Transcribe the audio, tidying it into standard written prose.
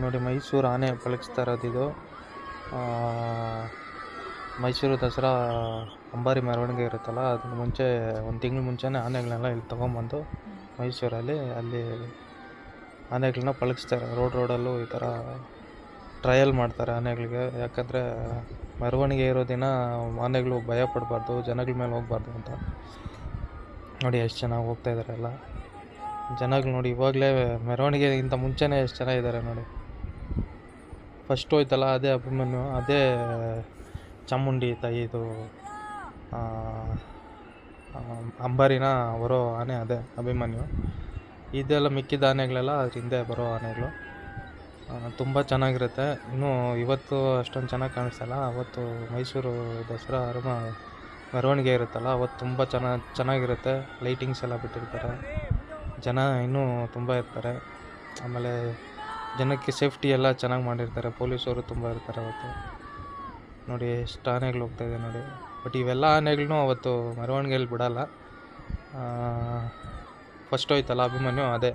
ನೋಡಿ ಮೈಸೂರು ಆನೆ ಪಳಗಿಸ್ತಾ ಇರೋದು ಇದು. ಮೈಸೂರು ದಸರಾ ಅಂಬಾರಿ ಮೆರವಣಿಗೆ ಇರುತ್ತಲ್ಲ, ಅದಕ್ಕೆ ಮುಂಚೆ ಒಂದು ತಿಂಗಳು ಮುಂಚೆನೇ ಆನೆಗಳನ್ನೆಲ್ಲ ಇಲ್ಲಿ ತೊಗೊಂಬಂದು ಮೈಸೂರಲ್ಲಿ ಅಲ್ಲಿ ಆನೆಗಳನ್ನ ಪಳಗಿಸ್ತಾರೆ. ರೋಡಲ್ಲೂ ಈ ಥರ ಟ್ರಯಲ್ ಮಾಡ್ತಾರೆ ಆನೆಗಳಿಗೆ. ಯಾಕಂದರೆ ಮೆರವಣಿಗೆ ಇರೋ ದಿನ ಆನೆಗಳು ಭಯ ಪಡಬಾರ್ದು, ಜನಗಳ ಮೇಲೆ ಹೋಗ್ಬಾರ್ದು ಅಂತ. ನೋಡಿ ಎಷ್ಟು ಚೆನ್ನಾಗಿ ಹೋಗ್ತಾ ಇದ್ದಾರೆ ಎಲ್ಲ ಜನಗಳು. ನೋಡಿ ಇವಾಗಲೇ ಮೆರವಣಿಗೆಗಿಂತ ಮುಂಚೆನೇ ಎಷ್ಟು ಚೆನ್ನಾಗಿದ್ದಾರೆ ನೋಡಿ. ಫಸ್ಟ್ ಹೋಯ್ತಲ್ಲ ಅದೇ ಅಭಿಮನ್ಯು, ಅದೇ ಚಾಮುಂಡಿ ತಾಯಿದು ಅಂಬಾರಿನ ಹೊರೋ ಆನೆ ಅದೇ ಅಭಿಮನ್ಯು. ಇದೆಲ್ಲ ಮಿಕ್ಕಿದ ಆನೆಗಳೆಲ್ಲ ಅದ್ರ ಹಿಂದೆ ಬರೋ ಆನೆಗಳು. ತುಂಬ ಚೆನ್ನಾಗಿರುತ್ತೆ. ಇನ್ನೂ ಇವತ್ತು ಅಷ್ಟೊಂದು ಚೆನ್ನಾಗಿ ಕಾಣಿಸ್ತಲ್ಲ, ಅವತ್ತು ಮೈಸೂರು ದಸರಾ ಮೆರವಣಿಗೆ ಇರುತ್ತಲ್ಲ ಅವತ್ತು ತುಂಬ ಚೆನ್ನಾಗಿರುತ್ತೆ. ಲೈಟಿಂಗ್ಸ್ ಎಲ್ಲ ಬಿಟ್ಟಿರ್ತಾರೆ, ಜನ ಇನ್ನೂ ತುಂಬ ಇರ್ತಾರೆ. ಆಮೇಲೆ ಜನಕ್ಕೆ ಸೇಫ್ಟಿ ಎಲ್ಲ ಚೆನ್ನಾಗಿ ಮಾಡಿರ್ತಾರೆ, ಪೊಲೀಸವರು ತುಂಬ ಇರ್ತಾರೆ ಅವತ್ತು. ನೋಡಿ ಎಷ್ಟು ಆನೆಗಳು ಹೋಗ್ತಾಯಿದೆ ನೋಡಿ. ಬಟ್ ಇವೆಲ್ಲ ಆನೆಗಳನ್ನೂ ಅವತ್ತು ಮೆರವಣಿಗೆಯಲ್ಲಿ ಬಿಡಲ್ಲ. ಫಸ್ಟ್ ಹೋಯ್ತಲ್ಲ ಅಭಿಮನ್ಯು, ಅದೇ